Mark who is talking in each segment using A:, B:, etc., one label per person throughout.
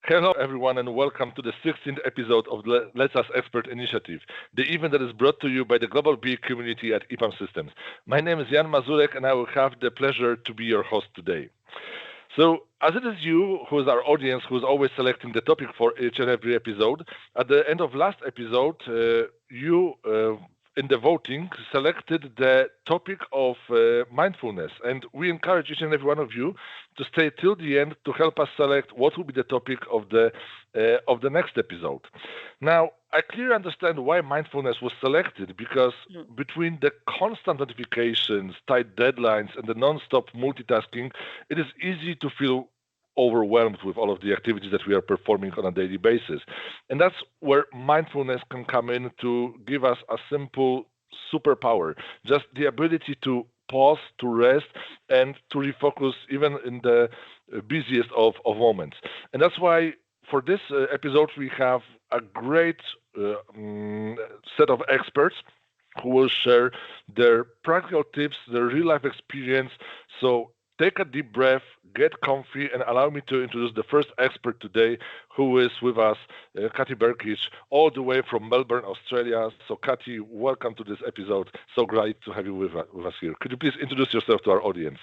A: Hello, everyone, and welcome to the 16th episode of the Let Us Expert Initiative, the event that is brought to you by the global BE community at EPAM Systems. My name is Jan Mazurek, and I will have the pleasure to be your host today. So, as it is you, who is our audience, who is always selecting the topic for each and every episode, at the end of last episode, you in the voting selected the topic of mindfulness, and we encourage each and every one of you to stay till the end to help us select what will be the topic of the next episode. Now, I clearly understand why mindfulness was selected because between the constant notifications, tight deadlines, and the non-stop multitasking, it is easy to feel overwhelmed with all of the activities that we are performing on a daily basis. And that's where mindfulness can come in to give us a simple superpower, just the ability to pause, to rest, and to refocus even in the busiest of moments. And that's why for this episode, we have a great set of experts who will share their practical tips, their real life experience. So take a deep breath, get comfy, and allow me to introduce the first expert today, who is with us, Katy Berkidge, all the way from Melbourne, Australia. So, Katy, welcome to this episode. So great to have you with us here. Could you please introduce yourself to our audience?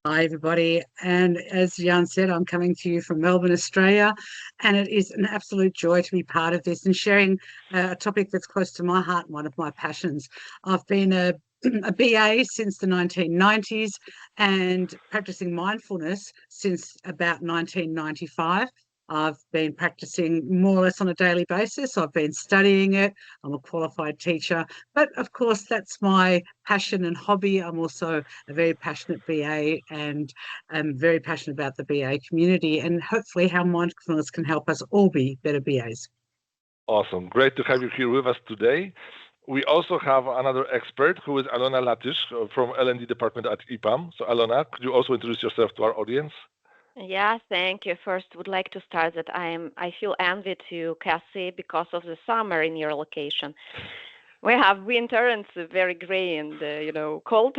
B: Hi, everybody. And as Jan said, I'm coming to you from Melbourne, Australia. And it is an absolute joy to be part of this and sharing a topic that's close to my heart and one of my passions. I've been a BA since the 1990s and practicing mindfulness since about 1995. I've been practicing more or less on a daily basis. I've been studying it. I'm a qualified teacher. But of course, that's my passion and hobby. I'm also a very passionate BA and I'm very passionate about the BA community and hopefully how mindfulness can help us all be better BAs.
A: Awesome. Great to have you here with us today. We also have another expert who is Aliona Latysh from L&D department at EPAM. So, Aliona, could you also introduce yourself to our audience?
C: Yeah, thank you. First, would like to start that I feel envy to Cassie because of the summer in your location. We have winter and it's very gray and cold.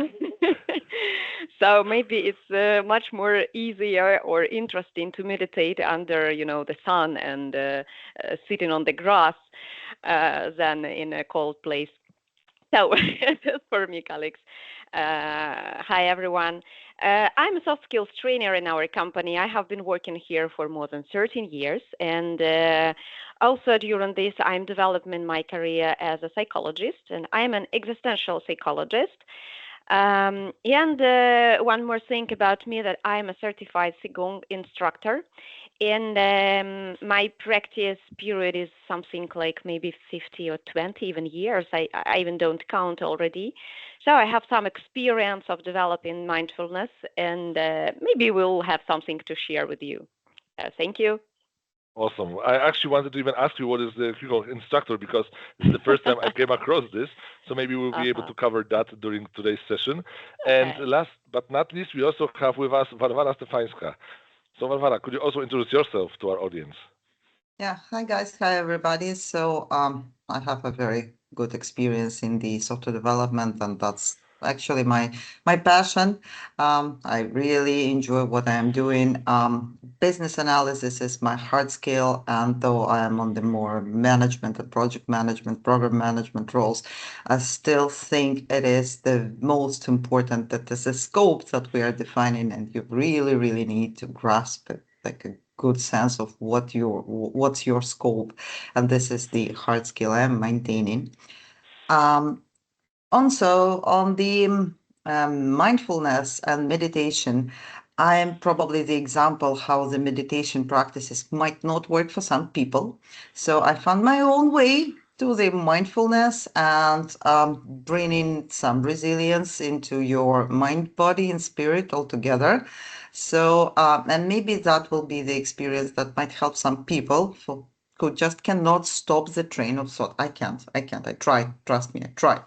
C: So maybe it's much more easier or interesting to meditate under the sun and sitting on the grass than in a cold place. So just for me, colleagues. Hi, everyone. I'm a soft skills trainer in our company. I have been working here for more than 13 years. And also during this, I'm developing my career as a psychologist, and I'm an existential psychologist. And one more thing about me that I'm a certified Qigong instructor. And my practice period is something like maybe 50 or 20 even years. I even don't count already. So I have some experience of developing mindfulness, and maybe we'll have something to share with you. Thank you.
A: Awesome. I actually wanted to even ask you what is the instructor because this is the first time I came across this. So maybe we'll be able to cover that during today's session.
C: Okay.
A: And last but not least, we also have with us Varvara Stefanska. So Varvara, could you also introduce yourself to our audience?
D: Yeah, hi guys, hi everybody. So I have a very good experience in the software development, and that's actually my passion. I really enjoy what I am doing. Business analysis is my hard skill, and though I am on the more management and project management, program management roles, I still think it is the most important that there's a scope that we are defining, and you really, really need to grasp it, like a good sense of what's your scope, and this is the hard skill I'm maintaining. Also, on the mindfulness and meditation, I am probably the example how the meditation practices might not work for some people. So I found my own way to the mindfulness and bringing some resilience into your mind, body, and spirit all together. So, and maybe that will be the experience that might help some people who just cannot stop the train of thought. I can't. I try. Trust me, I try.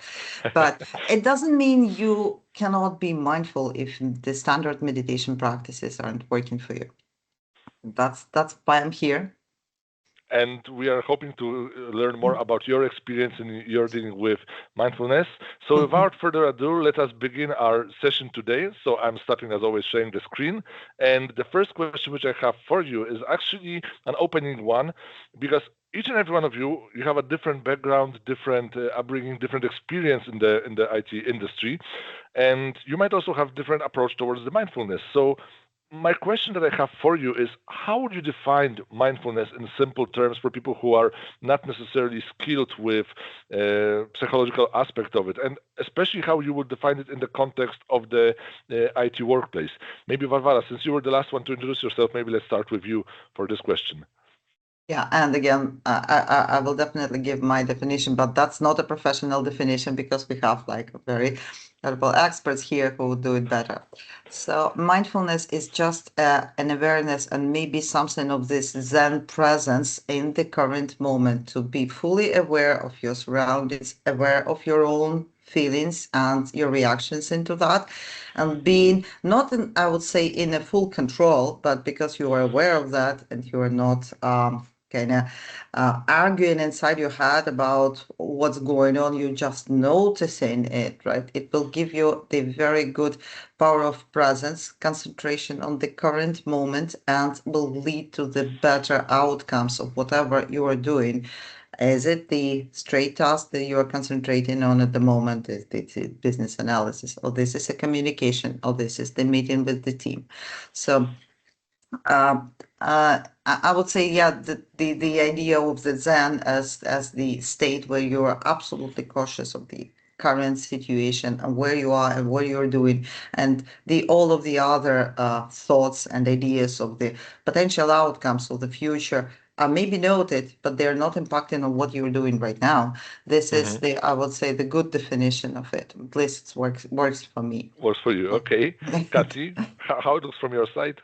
D: But it doesn't mean you cannot be mindful if the standard meditation practices aren't working for you. That's why I'm here.
A: and we are hoping to learn more about your experience in your dealing with mindfulness. So without further ado, let us begin our session today. So I'm starting, as always, sharing the screen. And the first question which I have for you is actually an opening one, because each and every one of you, you have a different background, different upbringing, different experience in the IT industry, and you might also have different approach towards the mindfulness. So my question that I have for you is, how would you define mindfulness in simple terms for people who are not necessarily skilled with psychological aspect of it, and especially how you would define it in the context of the IT workplace? Maybe Varvara, since you were the last one to introduce yourself, maybe let's start with you for this question.
D: Yeah, and again, I will definitely give my definition, but that's not a professional definition because we have like very credible experts here who will do it better. So mindfulness is just an awareness and maybe something of this Zen presence in the current moment, to be fully aware of your surroundings, aware of your own feelings and your reactions into that, and being not in, I would say, in a full control, but because you are aware of that and you are not kind of arguing inside your head about what's going on, you're just noticing it, right? It will give you the very good power of presence, concentration on the current moment, and will lead to the better outcomes of whatever you are doing. Is it the straight task that you are concentrating on at the moment? Is it business analysis, or this is a communication, or this is the meeting with the team? So I would say, yeah, the idea of the Zen as the state where you are absolutely cautious of the current situation and where you are and what you're doing, and all of the other thoughts and ideas of the potential outcomes of the future are maybe noted, but they're not impacting on what you're doing right now. This is I would say, the good definition of it. At least it works for me.
A: Works for you, okay. Kathy, how it looks from your side?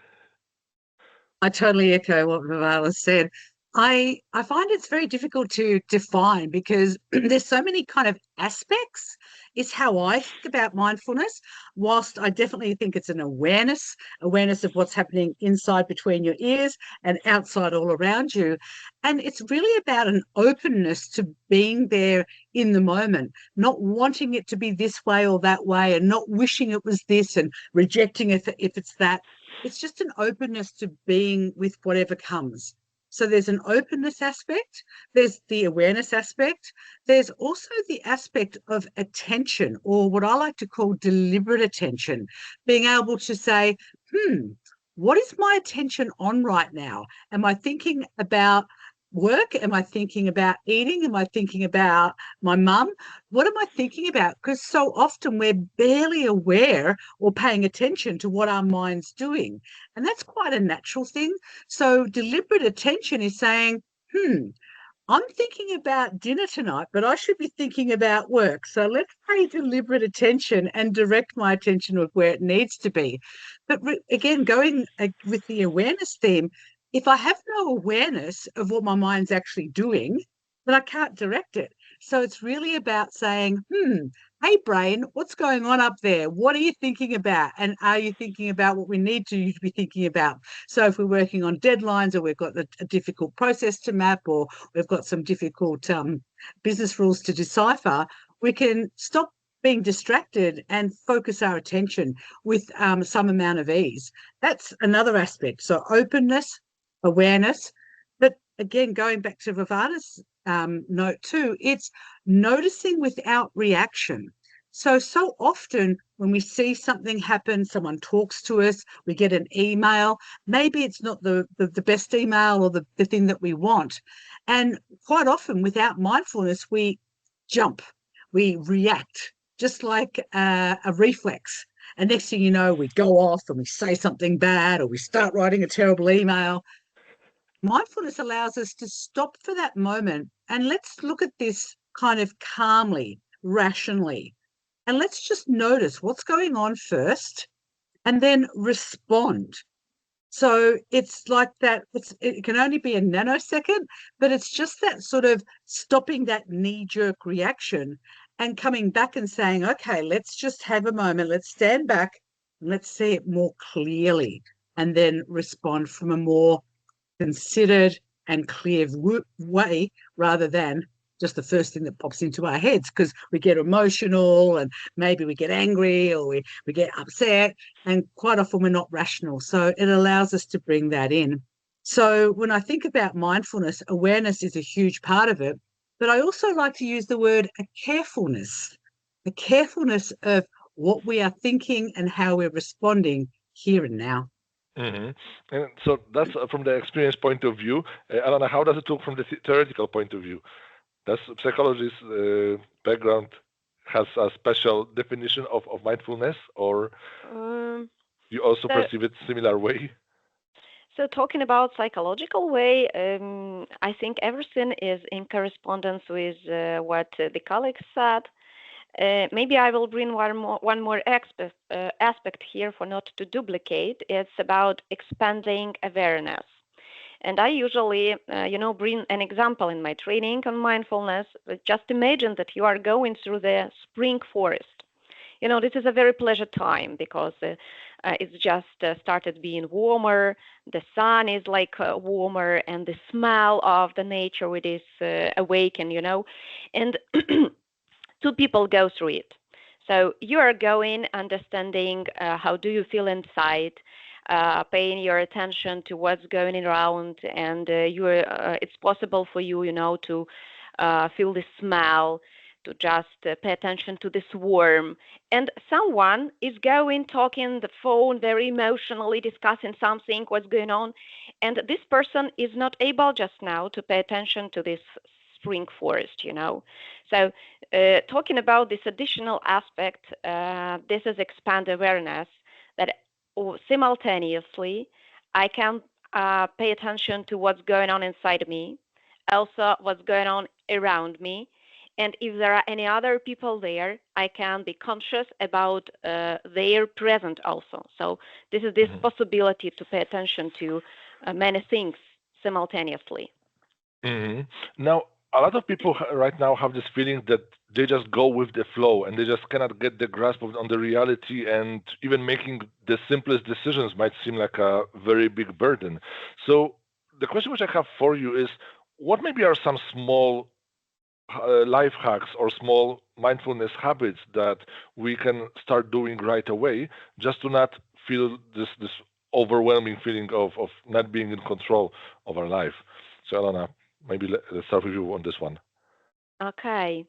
B: I totally echo what Varvara said. I find it's very difficult to define because there's so many kind of aspects. It's how I think about mindfulness. Whilst I definitely think it's an awareness of what's happening inside between your ears and outside all around you. And it's really about an openness to being there in the moment, not wanting it to be this way or that way, and not wishing it was this and rejecting it if it's that. It's just an openness to being with whatever comes. So there's an openness aspect, there's the awareness aspect, there's also the aspect of attention, or what I like to call deliberate attention, being able to say, what is my attention on right now? Am I thinking about work? Am I thinking about eating? Am I thinking about my mum? What am I thinking about? Because so often we're barely aware or paying attention to what our mind's doing. And that's quite a natural thing. So deliberate attention is saying, I'm thinking about dinner tonight, but I should be thinking about work. So let's pay deliberate attention and direct my attention with where it needs to be. But again, going with the awareness theme, if I have no awareness of what my mind's actually doing, then I can't direct it. So it's really about saying, hey, brain, what's going on up there? What are you thinking about? And are you thinking about what we need to be thinking about? So if we're working on deadlines, or we've got a difficult process to map, or we've got some difficult business rules to decipher, we can stop being distracted and focus our attention with some amount of ease. That's another aspect. So openness, awareness. But again, going back to Varvara's note too, it's noticing without reaction. So often when we see something happen, someone talks to us, we get an email, maybe it's not the best email or the thing that we want. And quite often without mindfulness, we jump, we react, just like a reflex. And next thing you know, we go off and we say something bad, or we start writing a terrible email. Mindfulness allows us to stop for that moment and let's look at this kind of calmly, rationally, and let's just notice what's going on first and then respond. So it's like that. It can only be a nanosecond, but it's just that sort of stopping that knee-jerk reaction and coming back and saying, okay, let's just have a moment. Let's stand back and let's see it more clearly, and then respond from a more considered, and clear way rather than just the first thing that pops into our heads, because we get emotional and maybe we get angry or we get upset, and quite often we're not rational. So it allows us to bring that in. So when I think about mindfulness, awareness is a huge part of it, but I also like to use the word a carefulness of what we are thinking and how we're responding here and now.
A: And so that's from the experience point of view. Aliona, how does it look from the theoretical point of view? Does psychology's background has a special definition of mindfulness, or you also perceive it similar way?
C: So talking about psychological way, I think everything is in correspondence with what the colleagues said. Maybe I will bring one more aspect here for not to duplicate. It's about expanding awareness. And I usually, bring an example in my training on mindfulness. Just imagine that you are going through the spring forest. This is a very pleasure time because it's just started being warmer. The sun is like warmer, and the smell of the nature it is awakened. And two people go through it. So you are going, understanding how do you feel inside, paying your attention to what's going around, and it's possible for you, to feel the smell, to just pay attention to this warmth. And someone is going, talking the phone, very emotionally discussing something, what's going on, and this person is not able just now to pay attention to this spring forest. So talking about this additional aspect, this is expand awareness, that simultaneously I can pay attention to what's going on inside me, also what's going on around me, and if there are any other people there, I can be conscious about their present also. So this is this possibility to pay attention to many things simultaneously.
A: Now, a lot of people right now have this feeling that they just go with the flow and they just cannot get the grasp on the reality, and even making the simplest decisions might seem like a very big burden. So the question which I have for you is, what maybe are some small life hacks or small mindfulness habits that we can start doing right away, just to not feel this overwhelming feeling of not being in control of our life? So Aliona, maybe let's start with you on this one.
C: Okay.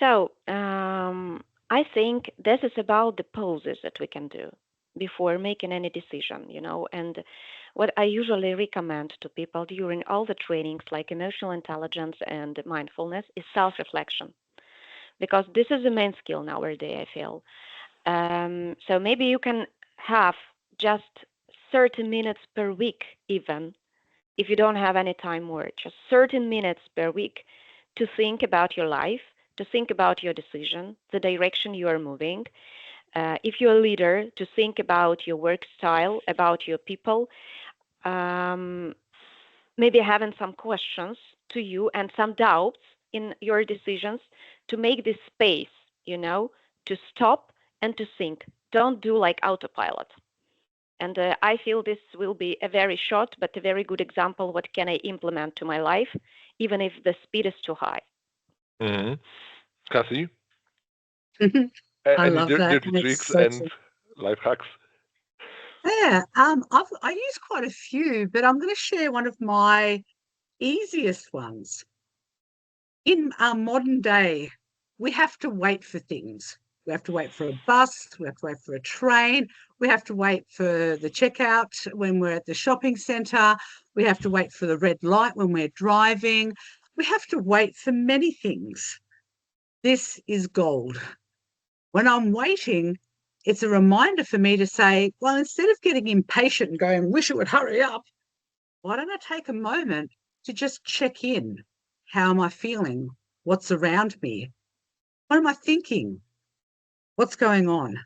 C: So I think this is about the poses that we can do before making any decision, and what I usually recommend to people during all the trainings like emotional intelligence and mindfulness is self-reflection, because this is the main skill nowadays, I feel. So maybe you can have just 30 minutes per week, even if you don't have any time more, just 30 minutes per week to think about your life, to think about your decision, the direction you are moving. If you're a leader, to think about your work style, about your people, maybe having some questions to you and some doubts in your decisions, to make this space, to stop and to think. Don't do like autopilot. And I feel this will be a very short but a very good example. What can I implement to my life, even if the speed is too high?
A: Kathy,
B: I
A: any
B: love that.
A: dirty
B: And it's
A: tricks
B: so
A: and life hacks?
B: Yeah, I use quite a few, but I'm going to share one of my easiest ones. In our modern day, we have to wait for things. We have to wait for a bus, we have to wait for a train, we have to wait for the checkout when we're at the shopping centre, we have to wait for the red light when we're driving. We have to wait for many things. This is gold. When I'm waiting, it's a reminder for me to say, well, instead of getting impatient and going, wish it would hurry up, why don't I take a moment to just check in? How am I feeling? What's around me? What am I thinking? What's going on?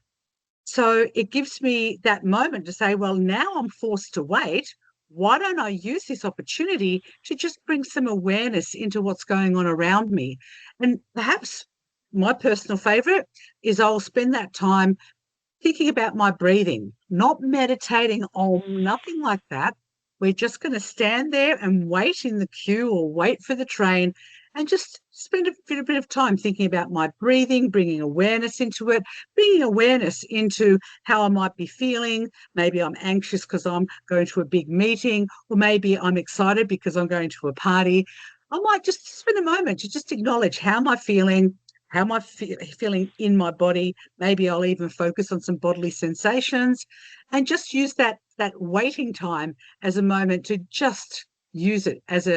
B: So it gives me that moment to say, well, now I'm forced to wait. Why don't I use this opportunity to just bring some awareness into what's going on around me? And perhaps my personal favorite is I'll spend that time thinking about my breathing, not meditating on nothing like that, we're just going to stand there and wait in the queue or wait for the train and just spend a bit of time thinking about my breathing, bringing awareness into it, bringing awareness into how I might be feeling. Maybe I'm anxious because I'm going to a big meeting, or maybe I'm excited because I'm going to a party. I might just spend a moment to just acknowledge how am I feeling, how am I feeling in my body. Maybe I'll even focus on some bodily sensations and just use that waiting time as a moment to just use it as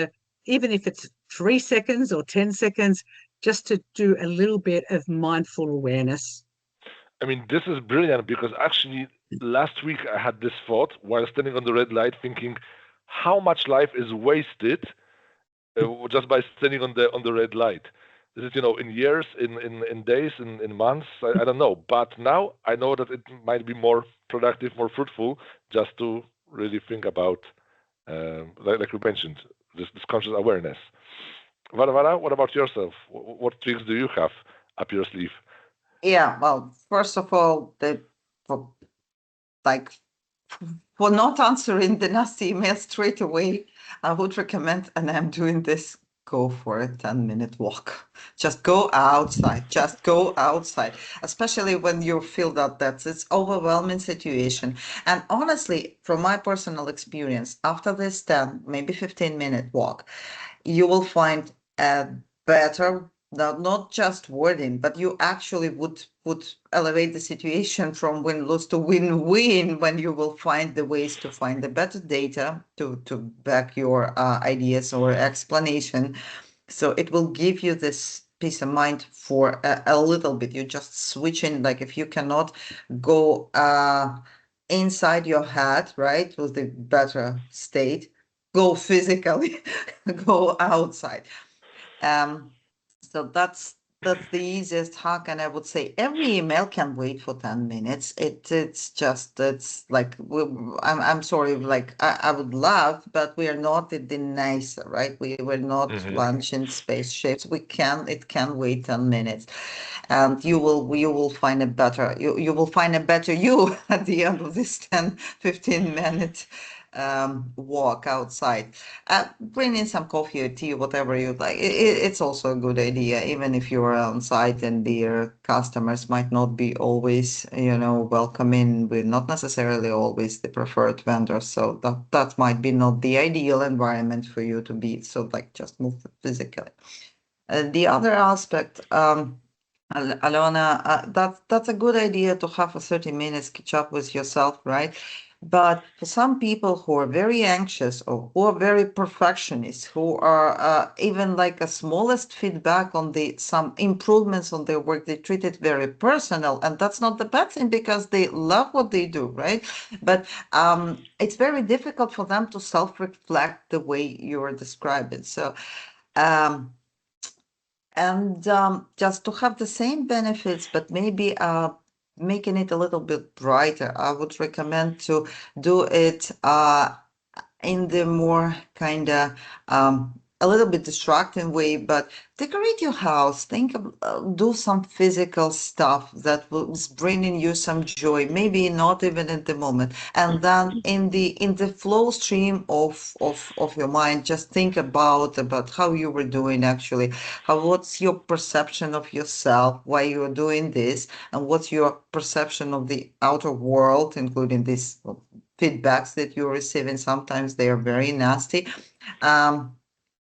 B: even if it's 3 seconds or 10 seconds, just to do a little bit of mindful awareness.
A: I mean, this is brilliant because actually last week I had this thought while standing on the red light, thinking how much life is wasted just by standing on the red light. This is, in years, in days, in months, I don't know. But now I know that it might be more productive, more fruitful, just to really think about, like you mentioned, this conscious awareness. Varvara, what about yourself? What tricks do you have up your sleeve?
D: Yeah, well, first of all, for, like for not answering the nasty email straight away, I would recommend, and I'm doing this, go for a 10-minute walk. Just go outside. Just go outside, especially when you feel that that's it's overwhelming situation. And honestly, from my personal experience, after this 10, maybe 15-minute walk, you will find a better, not just wording, but you actually would elevate the situation from win-lose to win-win when you will find the ways to find the better data to back your ideas or explanation. So it will give you this peace of mind for a little bit. You just switch in, like if you cannot go inside your head, right, with the better state, go physically, go outside. So that's the easiest hack, and I would say every email can wait for 10 minutes. It's like I'm sorry, like I would love, but we are not in the NASA, right? We're not
A: Hmm.
D: launching spaceships. It can wait 10 minutes, and you will find a better you will find a better you at the end of this 10-15 minute walk outside. Bring in some coffee or tea, whatever you like. It's also a good idea, even if you are on site and their customers might not be always, welcoming. We're not necessarily always the preferred vendor, so that might be not the ideal environment for you to be. So, like, just move physically. The other aspect, Aliona, that's a good idea to have a 30 minutes catch up with yourself, right? But for some people who are very anxious or who are very perfectionists, who are even like a smallest feedback on some improvements on their work, they treat it very personal, and that's not the bad thing because they love what they do, right? But it's very difficult for them to self-reflect the way you are describing. So. Um, and just to have the same benefits, but maybe making it a little bit brighter, I would recommend to do it in the more kind of a little bit distracting way, but decorate your house. Think of do some physical stuff that was bringing you some joy. Maybe not even at the moment, and then in the flow stream of your mind, just think about how you were doing actually. What's your perception of yourself? Why you're doing this, and what's your perception of the outer world, including these feedbacks that you're receiving. Sometimes they are very nasty.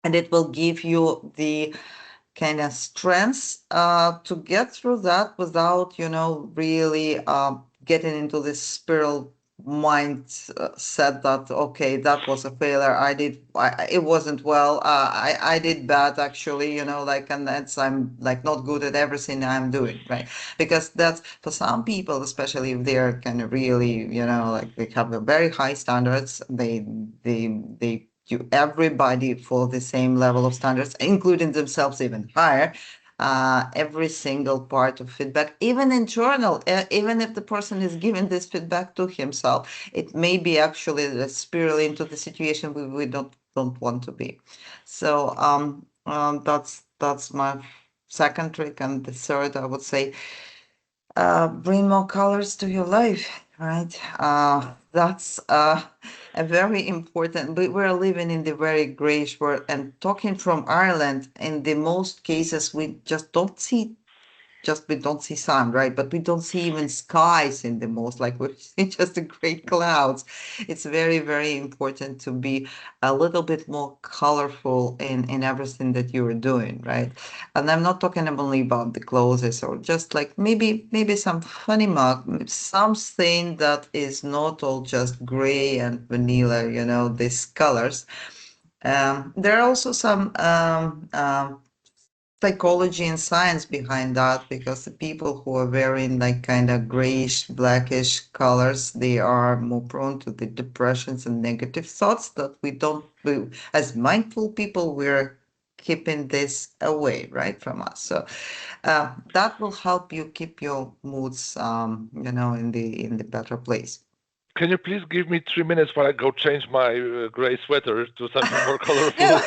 D: And it will give you the kind of strength to get through that without, really getting into this spiral mindset that, okay, that was a failure. It wasn't well. I did bad actually, like, and I'm like not good at everything I'm doing, right? Because that's for some people, especially if they're kind of really, like they have a very high standards, they do everybody for the same level of standards, including themselves even higher. Every single part of feedback, even internal, even if the person is giving this feedback to himself, it may be actually a spiral into the situation we don't want to be. So that's my second trick, and the third, I would say, bring more colors to your life. Right. That's a very important. We're living in the very grayish world, and talking from Ireland, in the most cases, we just don't see just we don't see sun, right? But we don't see even skies in the most, like we see just the gray clouds. It's very, very important to be a little bit more colorful in everything that you're doing, right? And I'm not talking only about the clothes or just like maybe some funny mug, something that is not all just gray and vanilla, these colors. There are also some psychology and science behind that, because the people who are wearing like kind of grayish, blackish colors, they are more prone to the depressions and negative thoughts that as mindful people, we're keeping this away, right, from us. So that will help you keep your moods, in the better place.
A: Can you please give me 3 minutes while I go change my gray sweater to something more colorful?
D: No,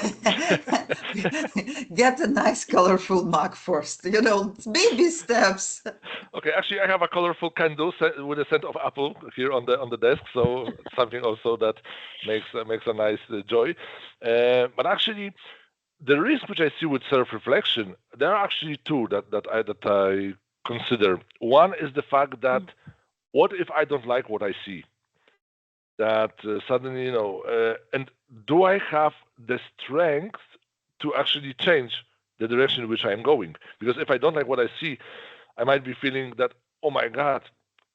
D: get a nice colorful mug first. Baby steps.
A: Okay, actually, I have a colorful candle with a scent of apple here on the desk, so something also that makes a nice joy. But actually, the risk which I see with self-reflection, there are actually two that I consider. One is the fact that what if I don't like what I see? That suddenly, and do I have the strength to actually change the direction in which I am going? Because if I don't like what I see, I might be feeling that, oh my God,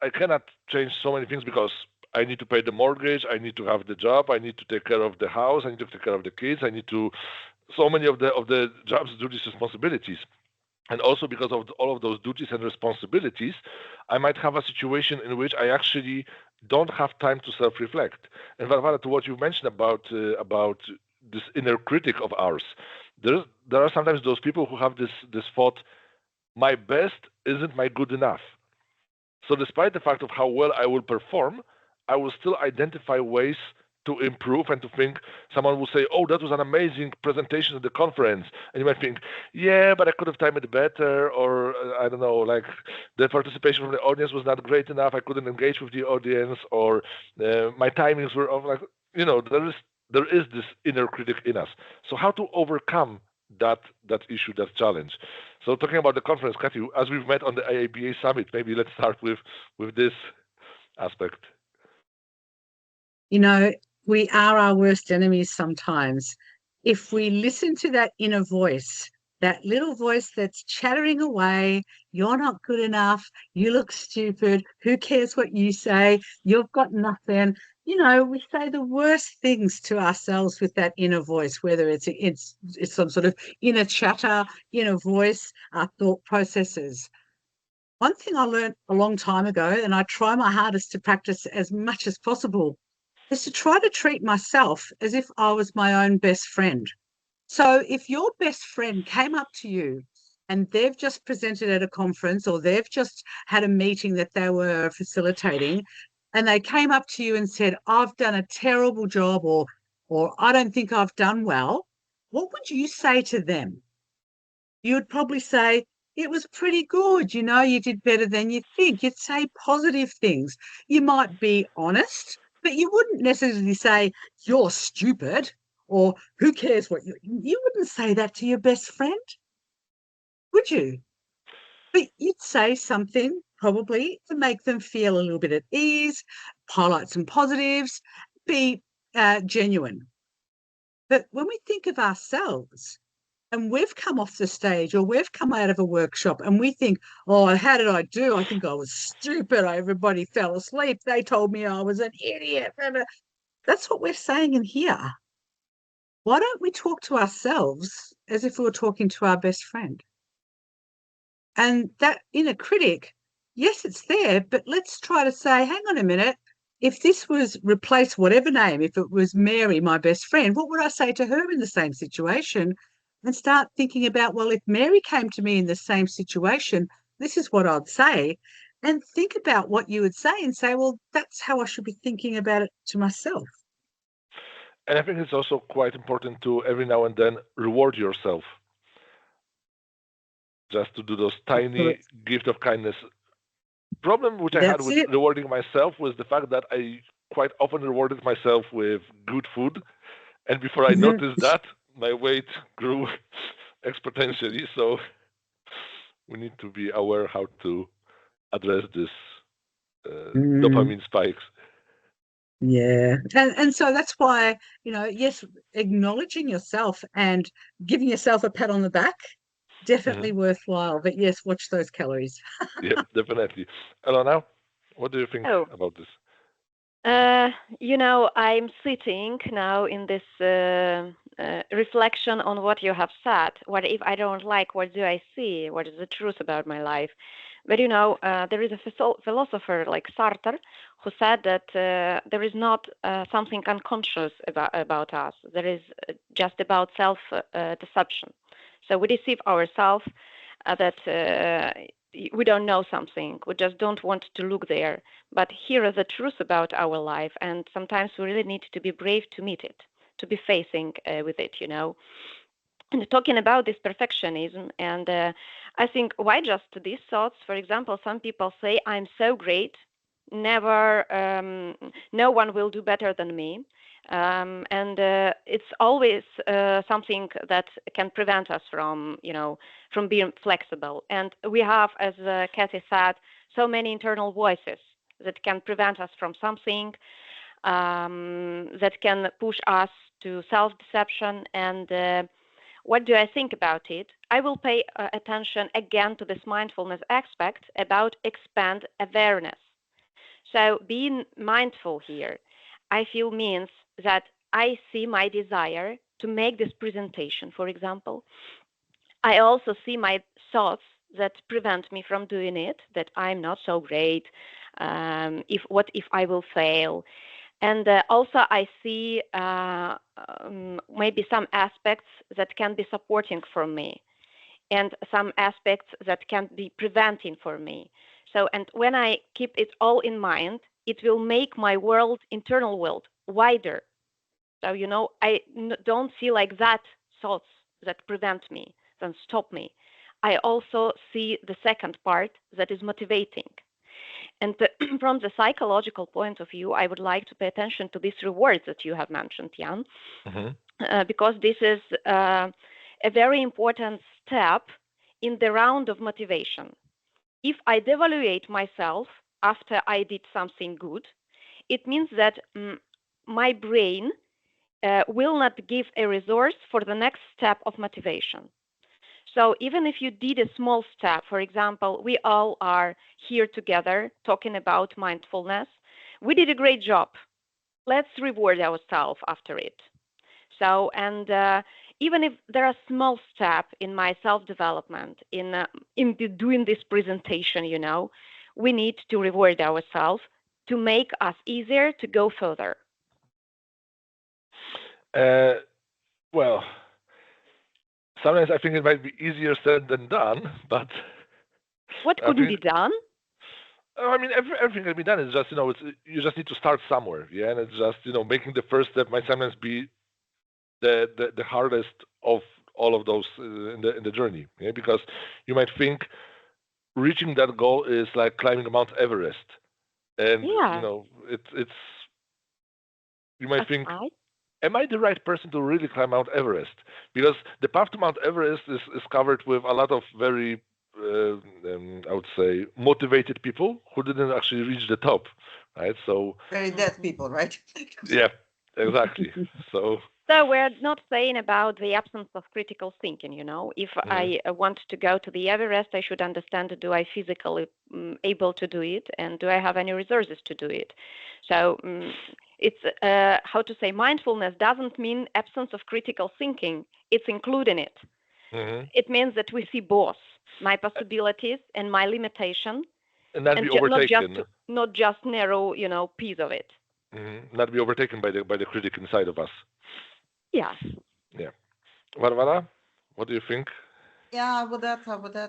A: I cannot change so many things because I need to pay the mortgage, I need to have the job, I need to take care of the house, I need to take care of the kids, I need to so many of the jobs, duties, responsibilities. And also because of all of those duties and responsibilities, I might have a situation in which I actually don't have time to self-reflect. And Varvara, to what you mentioned about this inner critic of ours, there are sometimes those people who have this thought, my best isn't my good enough. So despite the fact of how well I will perform, I will still identify ways to improve and to think. Someone will say, oh, that was an amazing presentation at the conference. And you might think, yeah, but I could have timed it better, or I don't know, like the participation from the audience was not great enough. I couldn't engage with the audience, or my timings were off. Like, there is this inner critic in us. So how to overcome that issue, that challenge? So talking about the conference, Kathy, as we've met on the IABA summit, maybe let's start with this aspect.
B: You know, we are our worst enemies sometimes. If we listen to that inner voice, that little voice that's chattering away, you're not good enough, you look stupid, who cares what you say, you've got nothing. We say the worst things to ourselves with that inner voice, whether it's some sort of inner chatter, inner voice, our thought processes. One thing I learned a long time ago, and I try my hardest to practice as much as possible, is to try to treat myself as if I was my own best friend. So if your best friend came up to you and they've just presented at a conference, or they've just had a meeting that they were facilitating, and they came up to you and said, I've done a terrible job, or I don't think I've done well, what would you say to them? You would probably say, it was pretty good. You did better than you think. You'd say positive things. You might be honest, but you wouldn't necessarily say, you're stupid, or who cares what you wouldn't say that to your best friend, would you? But you'd say something probably to make them feel a little bit at ease, highlight some positives, be genuine. But when we think of ourselves, and we've come off the stage, or we've come out of a workshop, and we think, oh, how did I do? I think I was stupid. Everybody fell asleep. They told me I was an idiot. That's what we're saying in here. Why don't we talk to ourselves as if we were talking to our best friend? And that inner critic, yes, it's there, but let's try to say, hang on a minute. If this was replace whatever name, if it was Mary, my best friend, what would I say to her in the same situation? And start thinking about, well, if Mary came to me in the same situation, this is what I'd say. And think about what you would say and say, well, that's how I should be thinking about it to myself.
A: And I think it's also quite important to every now and then reward yourself, just to do those tiny gift of kindness. problem which I had
B: That's
A: with
B: it.
A: rewarding myself was the fact that I quite often rewarded myself with good food, and before I
B: Mhm.
A: noticed that, my weight grew exponentially. So we need to be aware how to address this
B: Mm,
A: dopamine spikes.
B: yeah. And so that's why, yes, acknowledging yourself and giving yourself a pat on the back,
A: Hmm.
B: definitely worthwhile. But yes, watch those calories.
A: Yep, definitely. Alona, what do you think
C: Oh,
A: about this?
C: I'm sitting now in this reflection on what you have said. What if I don't like? What do I see? What is the truth about my life? But there is a philosopher like Sartre who said that there is not something unconscious about us. There is just about self deception. So we deceive ourselves that we don't know something. We just don't want to look there. But here is the truth about our life, and sometimes we really need to be brave to meet it, to be facing with it. And talking about this perfectionism, and I think why just these thoughts? For example, some people say, I'm so great, never, no one will do better than me. And it's always something that can prevent us from being flexible. And we have, as Kathy said, so many internal voices that can prevent us from something, that can push us to self-deception. And what do I think about it? I will pay attention again to this mindfulness aspect about expand awareness. So being mindful here, I feel means that I see my desire to make this presentation, for example. I also see my thoughts that prevent me from doing it, that I'm not so great. What if I will fail? And also, I see maybe some aspects that can be supporting for me, and some aspects that can be preventing for me. So, and when I keep it all in mind, it will make my world, internal world, wider. So, don't see like that thoughts that prevent me, then stop me. I also see the second part that is motivating. And from the psychological point of view, I would like to pay attention to these rewards that you have mentioned, Jan,
A: Hmm.
C: because this is a very important step in the round of motivation. If I devaluate myself after I did something good, it means that my brain will not give a resource for the next step of motivation. So even if you did a small step, for example, we all are here together talking about mindfulness. We did a great job. Let's reward ourselves after it. So, and even if there are small steps in my self-development, doing this presentation, we need to reward ourselves to make us easier to go further.
A: Uh, well, sometimes I think it might be easier said than done, but
C: What
A: I
C: couldn't be
A: think
C: done?
A: I mean everything can be done. It's just you just need to start somewhere, yeah. And it's just making the first step might sometimes be the hardest of all of those in the journey, yeah. Because you might think reaching that goal is like climbing Mount Everest, and
C: Yeah,
A: it's you might
C: that's
A: think,
C: right.
A: am I the right person to really climb Mount Everest? Because the path to Mount Everest is covered with a lot of very, I would say, motivated people who didn't actually reach the top, right? So,
D: Very dead people, right?
A: yeah, exactly. So,
C: So we're not saying about the absence of critical thinking. If
A: mhm.
C: I want to go to the Everest, I should understand, do I physically able to do it, and do I have any resources to do it? So it's how to say, mindfulness doesn't mean absence of critical thinking. It's including it.
A: Mhm.
C: It means that we see both my possibilities and my limitation,
A: And not
C: and
A: be overtaken,
C: not just narrow, piece of it.
A: not be overtaken by the critic inside of us.
C: Yes.
A: Yeah, Varvara, what do you think?
D: Yeah, I would add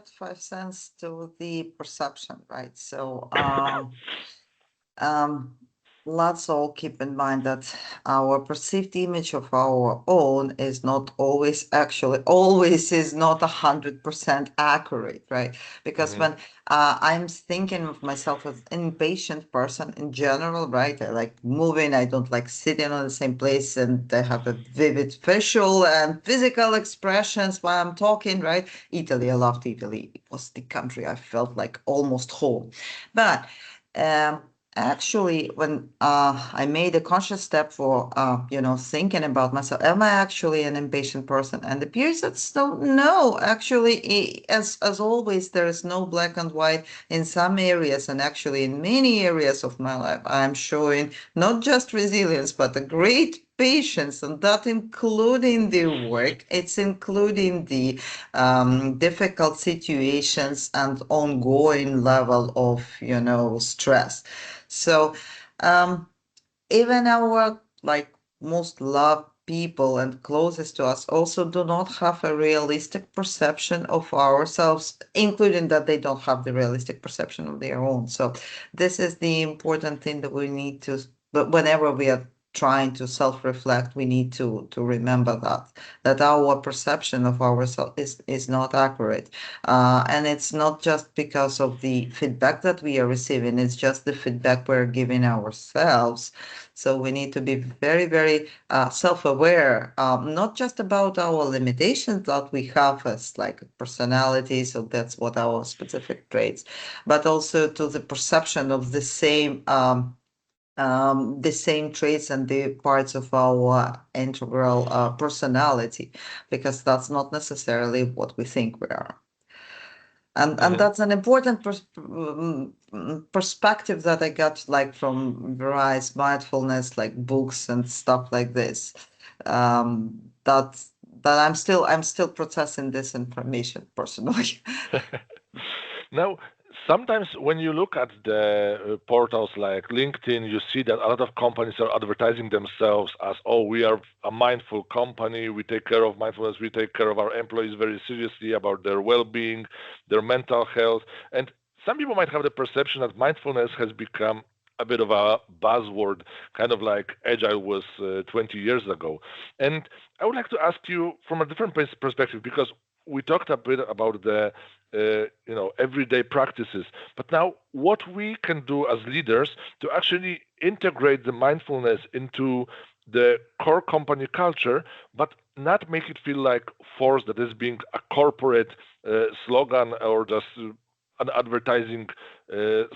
D: 5 cents to the perception, right? So, um, let's all keep in mind that our perceived image of our own is not always actually always is not 100% accurate, right? Because
A: Hmm.
D: when I'm thinking of myself as an impatient person in general, right? I like moving, I don't like sitting on the same place, and I have a vivid visual and physical expressions while I'm talking, right? Italy, I loved Italy. It was the country I felt like almost home. But um, actually, when I made a conscious step for, thinking about myself, am I actually an impatient person? And the peers said, no, actually, as always, there is no black and white in some areas, and actually in many areas of my life, I'm showing not just resilience, but a great patience, and that including the work, it's including the difficult situations and ongoing level of, stress. So, um, even our like most loved people and closest to us also do not have a realistic perception of ourselves, including that they don't have the realistic perception of their own. So this is the important thing that we need to, but whenever we are trying to self-reflect, we need to remember that our perception of ourselves is not accurate. And it's not just because of the feedback that we are receiving, it's just the feedback we're giving ourselves. So we need to be very, very self-aware, not just about our limitations that we have as like personality, so that's what our specific traits, but also to the perception of the same traits and the parts of our integral personality, because that's not necessarily what we think we are. And
A: Hmm.
D: that's an important perspective that I got like from various mindfulness like books and stuff like this. That I'm still processing this information personally.
A: Now, sometimes when you look at the portals like LinkedIn, you see that a lot of companies are advertising themselves as, oh, we are a mindful company. We take care of mindfulness. We take care of our employees very seriously about their well-being, their mental health. And some people might have the perception that mindfulness has become a bit of a buzzword, kind of like Agile was 20 years ago. And I would like to ask you from a different perspective, because we talked a bit about the everyday practices, but now what we can do as leaders to actually integrate the mindfulness into the core company culture, but not make it feel like force that is being a corporate slogan or just an advertising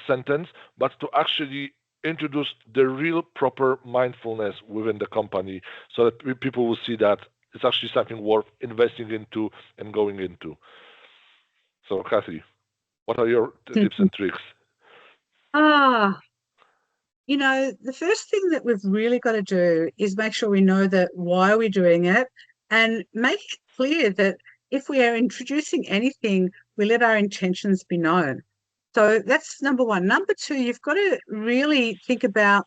A: sentence, but to actually introduce the real proper mindfulness within the company so that people will see that it's actually something worth investing into and going into. So, Kathy, what are your tips and tricks?
B: Ah, the first thing that we've really got to do is make sure we know that why are we doing it, and make it clear that if we are introducing anything, we let our intentions be known. So that's number one. Number two, you've got to really think about,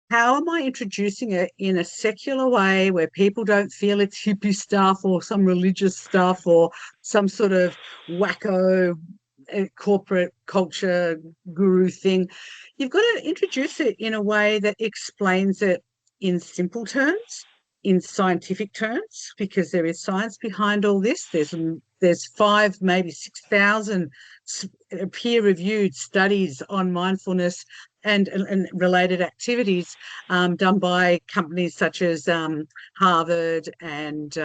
B: how am I introducing it in a secular way where people don't feel it's hippie stuff or some religious stuff or some sort of wacko corporate culture guru thing? You've got to introduce it in a way that explains it in simple terms, in scientific terms, because there is science behind all this. There's 5, maybe 6,000 peer-reviewed studies on mindfulness and related activities, done by companies such as Harvard and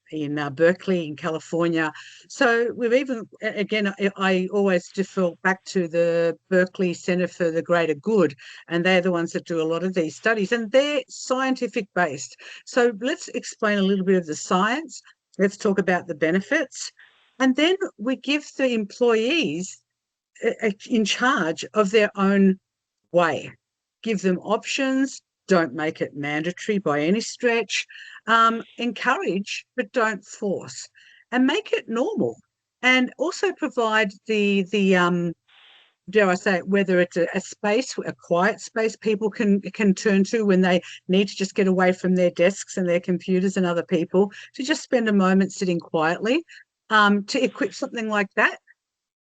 B: in Berkeley in California. So we've even, again, I always default back to the Berkeley Center for the Greater Good, and they're the ones that do a lot of these studies, and they're scientific based. So let's explain a little bit of the science. Let's talk about the benefits. And then we give the employees in charge of their own way. Give them options. Don't make it mandatory by any stretch. Encourage, but don't force, and make it normal. And also provide the dare I say it, whether it's a space, a quiet space people can turn to when they need to just get away from their desks and their computers and other people, to just spend a moment sitting quietly. To equip something like that,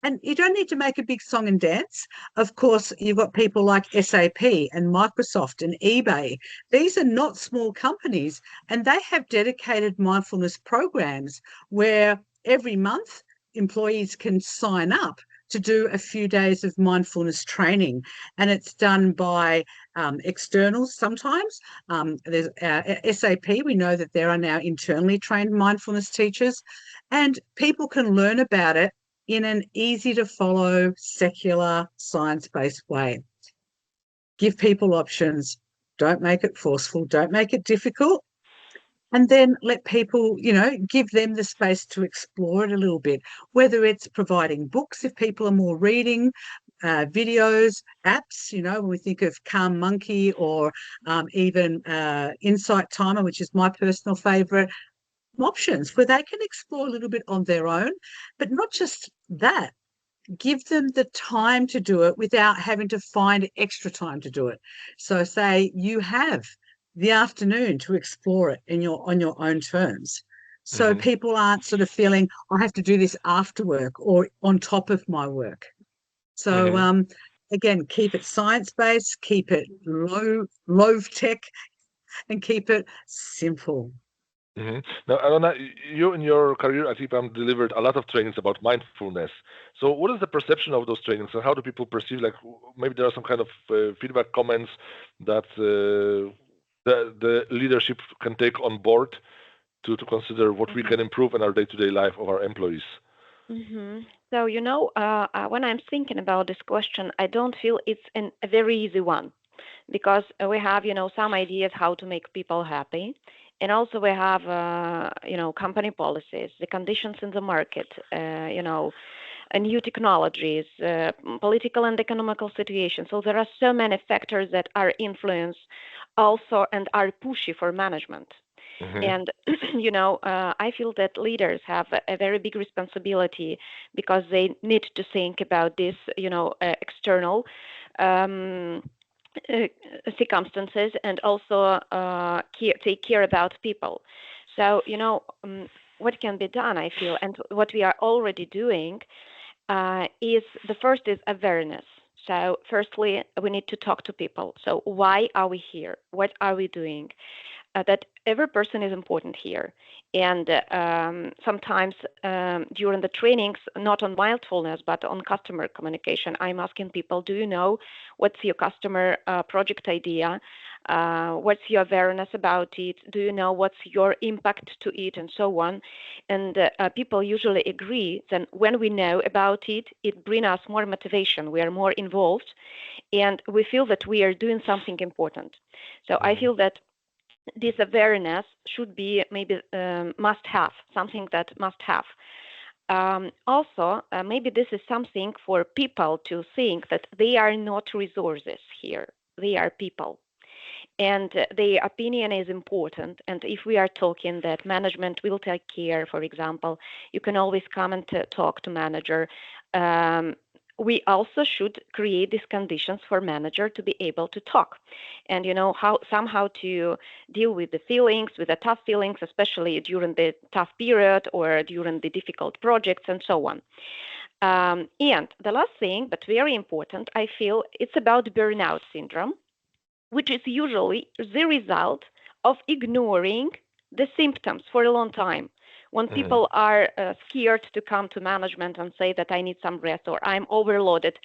B: And you don't need to make a big song and dance. Of course, you've got people like SAP and Microsoft and eBay. These are not small companies, and they have dedicated mindfulness programs where every month employees can sign up to do a few days of mindfulness training. And it's done by externals sometimes. There's SAP, we know that there are now internally trained mindfulness teachers, and people can learn about it in an easy to follow, secular, science-based way. Give people options. Don't make it forceful. Don't make it difficult. And then let people, give them the space to explore it a little bit, whether it's providing books if people are more reading, videos, apps, when we think of Calm Monkey or even Insight Timer, which is my personal favorite, options where they can explore a little bit on their own, but not just that. Give them the time to do it without having to find extra time to do it. So say you have the afternoon to explore it on your own terms. So people aren't sort of feeling, I have to do this after work or on top of my work. So again, keep it science-based, keep it low tech, and keep it simple.
A: Now, Aliona, you in your career at EPAM delivered a lot of trainings about mindfulness. So, what is the perception of those trainings, and how do people perceive? Like, maybe there are some kind of feedback, comments that the leadership can take on board to consider what we can improve in our day-to-day life of our employees.
C: So, when I'm thinking about this question, I don't feel it's a very easy one, because we have, some ideas how to make people happy. And also we have, company policies, the conditions in the market, new technologies, political and economical situations. So there are so many factors that are influence also and are pushy for management. And, I feel that leaders have a very big responsibility because they need to think about this, external circumstances and also take care about people. So, what can be done, I feel, and what we are already doing is the first is awareness. So firstly, we need to talk to people. So why are we here? What are we doing? That every person is important here. And sometimes during the trainings, not on mindfulness, but on customer communication, I'm asking people, do you know what's your customer project idea? What's your awareness about it? Do you know what's your impact to it, and so on? And people usually agree that when we know about it, it brings us more motivation. We are more involved, and we feel that we are doing something important. So I feel that this awareness should be maybe must have, something that must have. Also, maybe this is something for people to think that they are not resources here. They are people. And their opinion is important. And if we are talking that management will take care, for example, you can always come and talk to manager. We also should create these conditions for manager to be able to talk, and how somehow to deal with the feelings, with the tough feelings, especially during the tough period or during the difficult projects and so on. And the last thing, but very important, I feel it's about burnout syndrome, which is usually the result of ignoring the symptoms for a long time. When people are scared to come to management and say that I need some rest or I'm overloaded.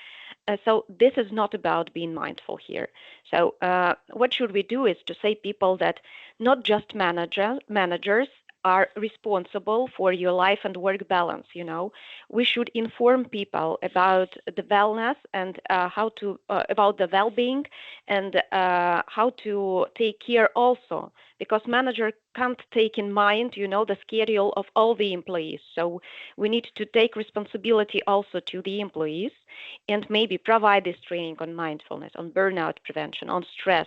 C: So this is not about being mindful here. So what should we do is to say people that not just managers are responsible for your life and work balance. We should inform people about the wellness and how to about the well-being and how to take care also, because manager can't take in mind the schedule of all the employees. So we need to take responsibility also to the employees and maybe provide this training on mindfulness, on burnout prevention, on stress.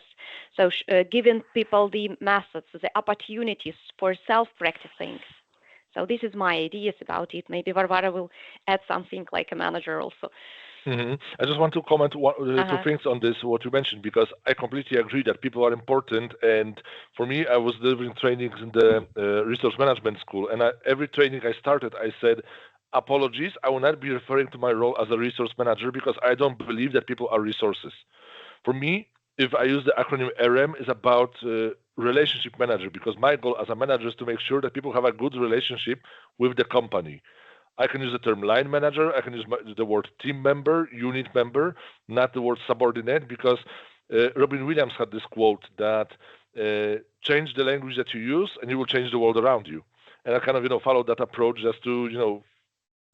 C: So giving people the methods, the opportunities for self-practicing. So this is my ideas about it. Maybe Varvara will add something like a manager also.
A: I just want to comment two things on this, what you mentioned, because I completely agree that people are important. And for me, I was delivering trainings in the resource management school. And every training I started, I said, apologies, I will not be referring to my role as a resource manager because I don't believe that people are resources. For me, if I use the acronym RM, is about relationship manager because my goal as a manager is to make sure that people have a good relationship with the company. I can use the term line manager. I can use the word team member, unit member, not the word subordinate, because Robin Williams had this quote that change the language that you use, and you will change the world around you. And I kind of follow that approach just to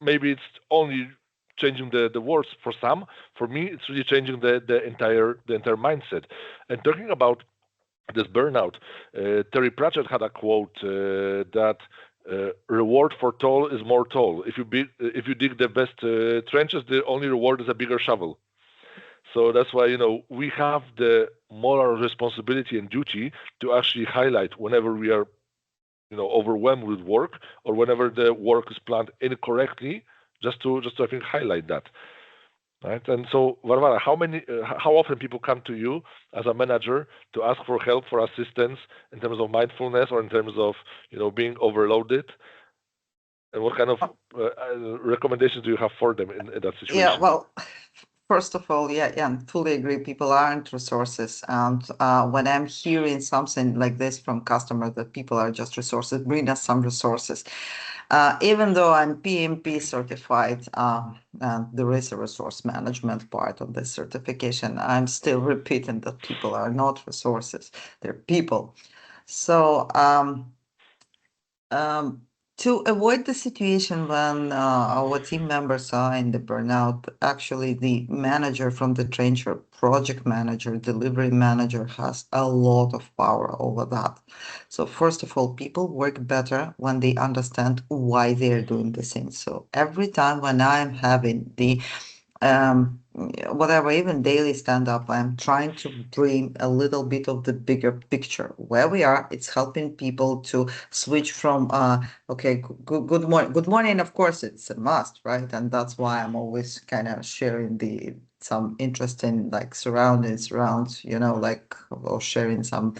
A: maybe it's only changing the words for some. For me, it's really changing the entire mindset. And talking about this burnout, Terry Pratchett had a quote that reward for toil is more toil. If you dig the best trenches, the only reward is a bigger shovel. So that's why we have the moral responsibility and duty to actually highlight whenever we are overwhelmed with work or whenever the work is planned incorrectly, just to I think highlight that. Right. And so, Varvara, how often people come to you as a manager to ask for help, for assistance in terms of mindfulness or in terms of, being overloaded? And what kind of recommendations do you have for them in that
D: Yeah,
A: situation?
D: well, first of all, yeah, fully agree. People aren't resources. And when I'm hearing something like this from customers that people are just resources, bring us some resources. Even though I'm PMP certified, and there is a resource management part of this certification, I'm still repeating that people are not resources, they're people. So um, to avoid the situation when our team members are in the burnout, actually the manager from the trench or project manager, delivery manager has a lot of power over that. So first of all, people work better when they understand why they're doing the thing. So every time when I'm having the whatever, even daily stand up, I'm trying to bring a little bit of the bigger picture where we are. It's helping people to switch from, okay, good morning. Of course, it's a must, right? And that's why I'm always kind of sharing some interesting like surroundings around, like or sharing some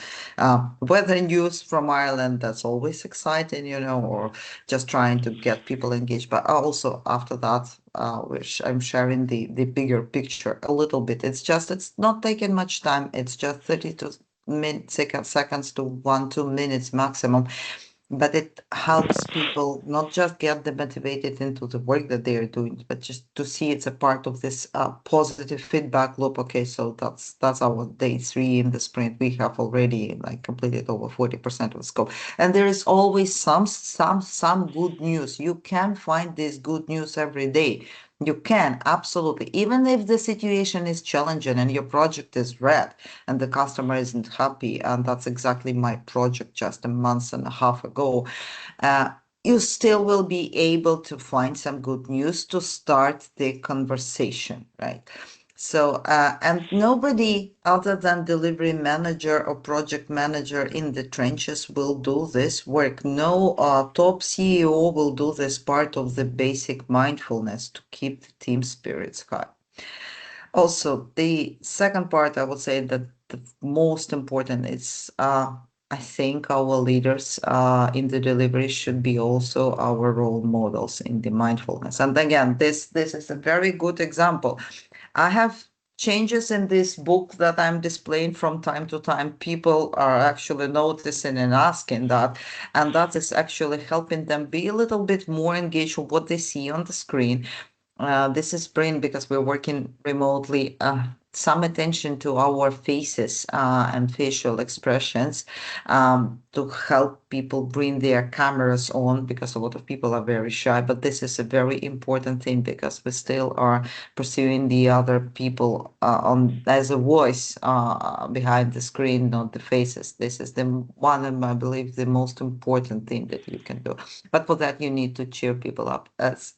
D: weather news from Ireland. That's always exciting, or just trying to get people engaged. But also after that, which I'm sharing the bigger picture a little bit. It's not taking much time. It's just 30 to seconds to 1, 2 minutes maximum, but it helps people not just get them motivated into the work that they are doing, but just to see it's a part of this positive feedback loop. Okay, so that's our day 3 in the sprint. We have already like completed over 40% of the scope, and there is always some good news. You can find this good news every day. You can, absolutely. Even if the situation is challenging and your project is red and the customer isn't happy, and that's exactly my project just a month and a half ago, uh, you still will be able to find some good news to start the conversation, right? So, and nobody other than delivery manager or project manager in the trenches will do this work. No top CEO will do this part of the basic mindfulness to keep the team spirits high. Also, the second part, I would say that the most important is, I think our leaders in the delivery should be also our role models in the mindfulness. And again, this is a very good example. I have changes in this book that I'm displaying from time to time. People are actually noticing and asking that, and that is actually helping them be a little bit more engaged with what they see on the screen. This is brilliant because we're working remotely. Some attention to our faces and facial expressions to help people bring their cameras on, because a lot of people are very shy. But this is a very important thing because we still are pursuing the other people on as a voice behind the screen, not the faces. This is the one, and I believe the most important thing that you can do. But for that, you need to cheer people up as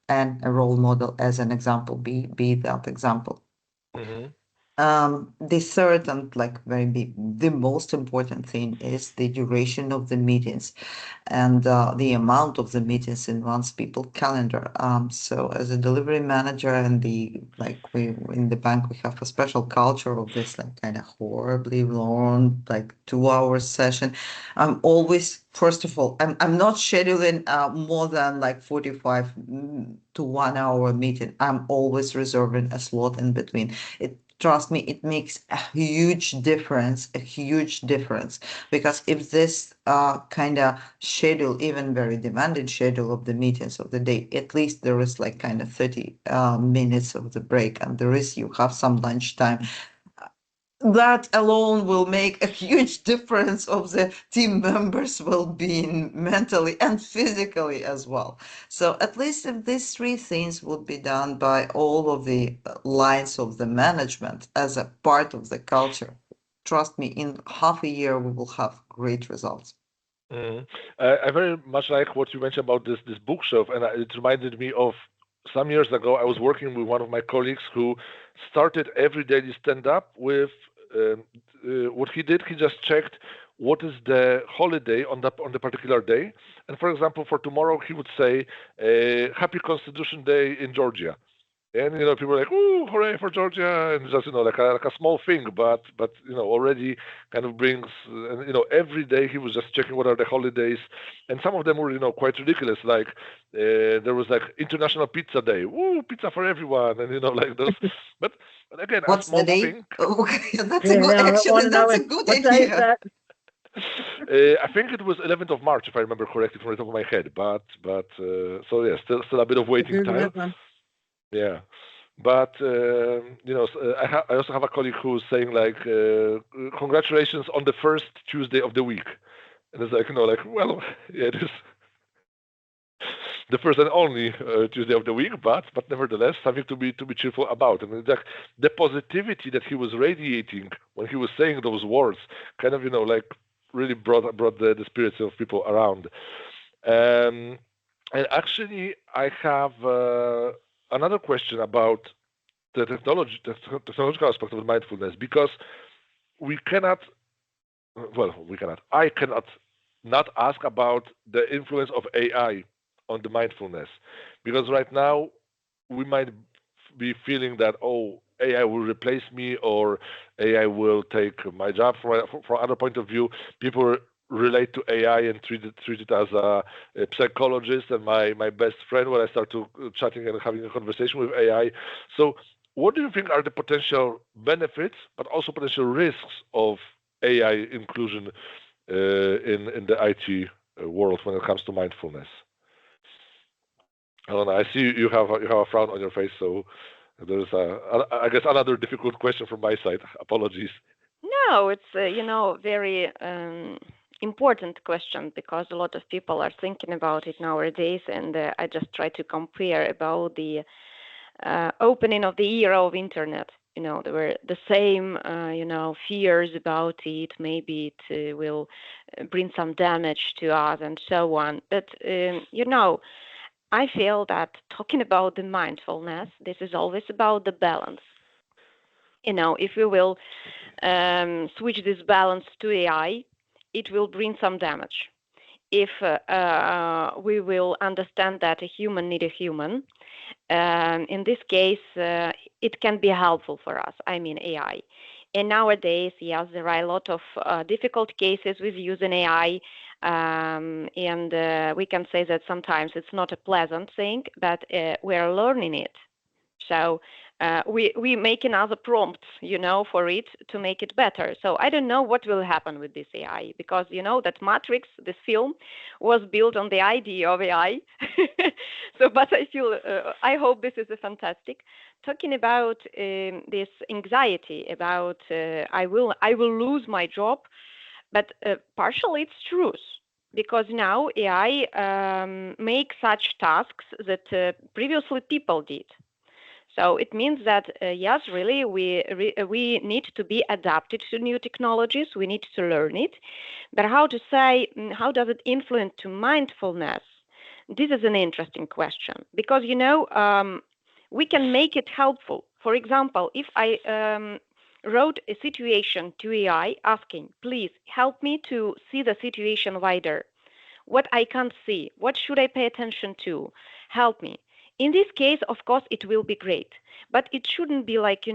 D: and a role model as an example. Be that example.
A: Hmm.
D: The third and the most important thing is the duration of the meetings and the amount of the meetings in one's people calendar. So as a delivery manager and we in the bank we have a special culture of this kind of horribly long 2 hour session. I'm always first of all I'm not scheduling more than 45 to 1 hour meeting. I'm always reserving a slot in between. Trust me, it makes a huge difference, because if this kind of schedule, even very demanding schedule of the meetings of the day, at least there is 30 minutes of the break, and you have some lunchtime. That alone will make a huge difference of the team members' well-being mentally and physically as well. So at least if these three things would be done by all of the lines of the management as a part of the culture, trust me, in half a year we will have great results.
A: Mhm. I very much like what you mentioned about this bookshelf, and it reminded me of some years ago. I was working with one of my colleagues who started every daily stand up with what he did. He just checked what is the holiday on the particular day, and for example, for tomorrow he would say Happy Constitution Day in Georgia. And people are like, "Ooh, hooray for Georgia!" And just like a small thing, but already kind of brings. And every day he was just checking what are the holidays, and some of them were quite ridiculous. Like there was like International Pizza Day, woo, pizza for everyone, and like those. But again, a
D: What's the
A: small
D: day?
A: thing.
D: Okay, that's a
B: Yeah,
D: good.
B: now I want
D: Actually,
B: to know
D: that's a
B: it.
D: good
B: What day is
D: idea.
B: that?
A: I think it was 11th of March, if I remember correctly from the top of my head. But so yeah, still a bit of waiting
B: Google
A: time.
B: that one.
A: Yeah. But I also have a colleague who's saying like, "Congratulations on the first Tuesday of the week," and it's like, well, yeah, it is the first and only Tuesday of the week, but nevertheless something to be cheerful about. And it's like the positivity that he was radiating when he was saying those words, kind of really brought the spirits of people around. Um, and actually, I have another question about the technological aspect of mindfulness, because we cannot, I cannot not ask about the influence of AI on the mindfulness, because right now we might be feeling that, oh, AI will replace me, or AI will take my job. From other point of view, people relate to AI and treat it as a psychologist and my best friend when I start to chatting and having a conversation with AI. So, what do you think are the potential benefits, but also potential risks of AI inclusion in the IT world when it comes to mindfulness? I don't know. I see you have a frown on your face, so there's I guess another difficult question from my side. Apologies.
C: No, it's very important question, because a lot of people are thinking about it nowadays, and I just try to compare about the opening of the era of internet. There were the same fears about it. Maybe it will bring some damage to us and so on. But I feel that talking about the mindfulness, this is always about the balance. If we will switch this balance to AI, it will bring some damage. If we will understand that a human need a human, in this case, it can be helpful for us. I mean AI. And nowadays, yes, there are a lot of difficult cases with using AI, and we can say that sometimes it's not a pleasant thing, but we are learning it. So we making other prompts, for it to make it better. So I don't know what will happen with this AI, because that Matrix, this film, was built on the idea of AI. So, but I hope this is a fantastic. Talking about this anxiety about I will lose my job, but partially it's truth. Because now AI makes such tasks that previously people did. So it means that yes, really, we need to be adapted to new technologies. We need to learn it, but how to say, how does it influence to mindfulness? This is an interesting question, because we can make it helpful. For example, if wrote a situation to AI asking, please help me to see the situation wider. What I can't see, what should I pay attention to? Help me. In this case, of course, it will be great, but it shouldn't be like,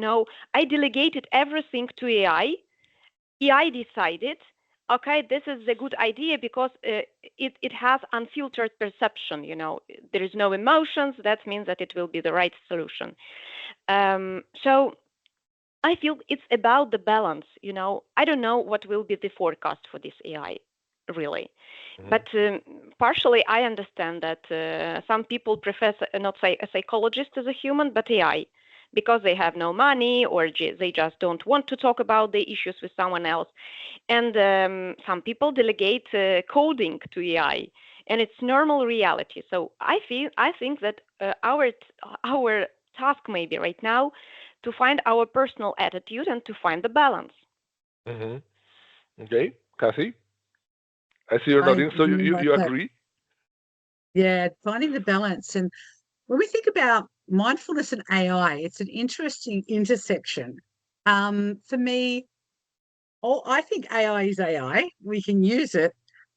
C: I delegated everything to AI. AI decided, okay, this is a good idea because it has unfiltered perception. There is no emotions. That means that it will be the right solution. So I feel it's about the balance. I don't know what will be the forecast for this AI, really. But partially, I understand that some people prefer not say a psychologist as a human, but AI, because they have no money or they just don't want to talk about the issues with someone else. And some people delegate coding to AI, and it's normal reality. So I think that our task maybe right now to find our personal attitude and to find the balance.
A: Okay, Kathy, I see you're
B: I
A: nodding. So
B: really
A: you,
B: like
A: you
B: that.
A: agree?
B: Yeah, finding the balance. And when we think about mindfulness and AI, it's an interesting intersection. For me, I think AI is AI. We can use it,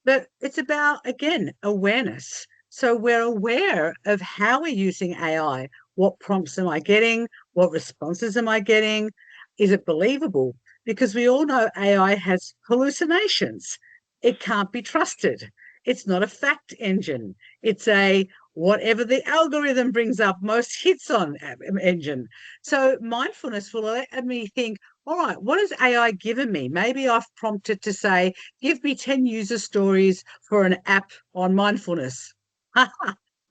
B: but it's about, again, awareness. So we're aware of how we're using AI. What prompts am I getting? What responses am I getting? Is it believable? Because we all know AI has hallucinations. It can't be trusted. It's not a fact engine. It's a whatever the algorithm brings up most hits on engine. So mindfulness will let me think, all right, what has AI given me? Maybe I've prompted to say, give me 10 user stories for an app on mindfulness.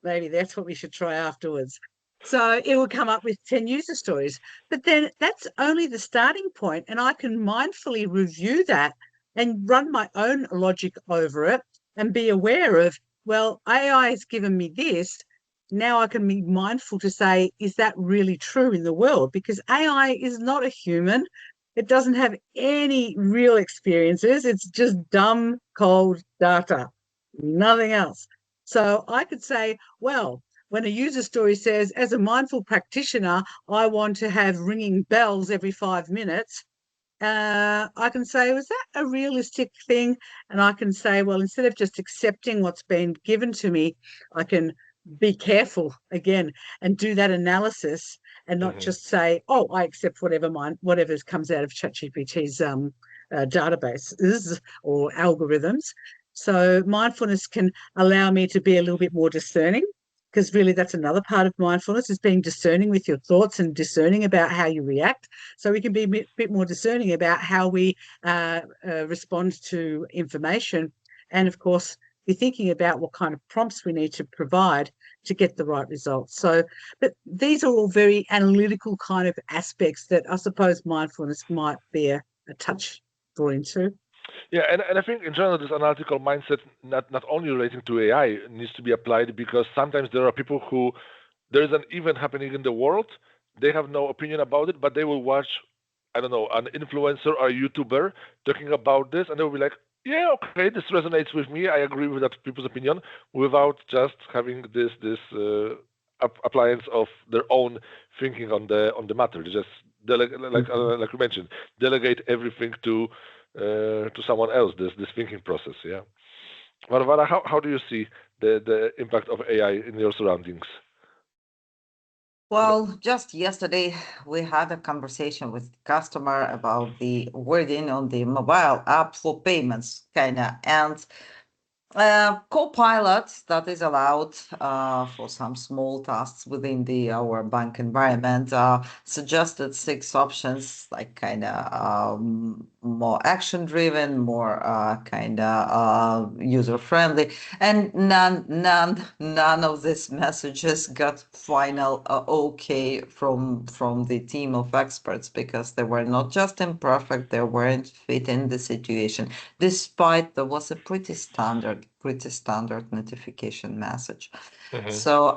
B: Maybe that's what we should try afterwards. So it will come up with 10 user stories. But then that's only the starting point, and I can mindfully review that and run my own logic over it and be aware of, well, AI has given me this. Now I can be mindful to say, is that really true in the world? Because AI is not a human. It doesn't have any real experiences. It's just dumb, cold data, nothing else. So I could say, well, when a user story says, as a mindful practitioner, I want to have ringing bells every 5 minutes, I can say, was that a realistic thing? And I can say, well, instead of just accepting what's been given to me, I can be careful again and do that analysis and not just say, oh, I accept whatever comes out of ChatGPT's databases or algorithms. So mindfulness can allow me to be a little bit more discerning, because really that's another part of mindfulness, is being discerning with your thoughts and discerning about how you react. So we can be a bit more discerning about how we respond to information. And of course, be thinking about what kind of prompts we need to provide to get the right results. So, but these are all very analytical kind of aspects that I suppose mindfulness might be a touch drawn into.
A: Yeah, and I think in general this analytical mindset not only relating to AI needs to be applied, because sometimes there are people who there is an event happening in the world, they have no opinion about it, but they will watch, I don't know, an influencer or a YouTuber talking about this, and they will be like, yeah, okay, this resonates with me. I agree with that people's opinion, without just having appliance of their own thinking on the matter. They just like you mentioned, delegate everything to someone else. This thinking process. Yeah, Varvara, how do you see the impact of AI in your surroundings?
D: Well, just yesterday we had a conversation with the customer about the wording on the mobile app for payments, kind of, and Copilot that is allowed for some small tasks within our bank environment suggested 6 options, like kind of more action driven, more kind of user friendly, and none of these messages got final okay from the team of experts, because they were not just imperfect, they weren't fit in the situation, despite there was a pretty standard notification message. So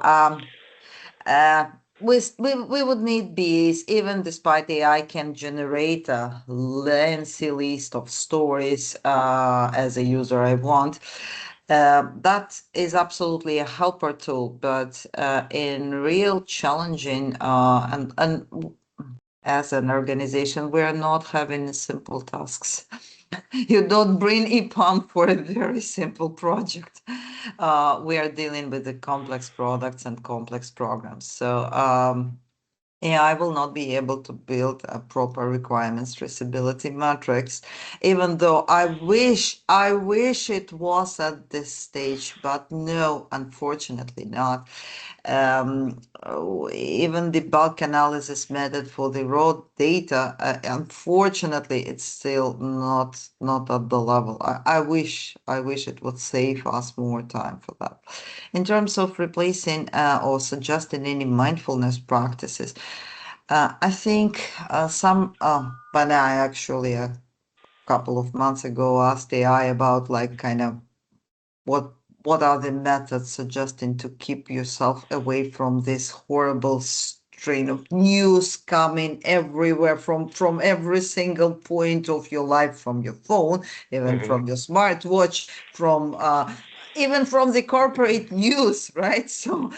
D: we would need BAs, even despite AI can generate a lengthy list of stories as a user I want. That is absolutely a helper tool, but in real challenging and as an organization, we are not having simple tasks. You don't bring EPAM for a very simple project. We are dealing with the complex products and complex programs. So AI will not be able to build a proper requirements traceability matrix, even though I wish it was at this stage, but no, unfortunately not. Even the bulk analysis method for the raw data, unfortunately, it's still not at the level. I wish it would save us more time for that. In terms of replacing or suggesting any mindfulness practices, I think when I actually a couple of months ago asked AI about like kind of what what are the methods suggesting to keep yourself away from this horrible strain of news coming everywhere from every single point of your life, from your phone, even
A: Mm-hmm.
D: from your smartwatch, from even from the corporate news, right? So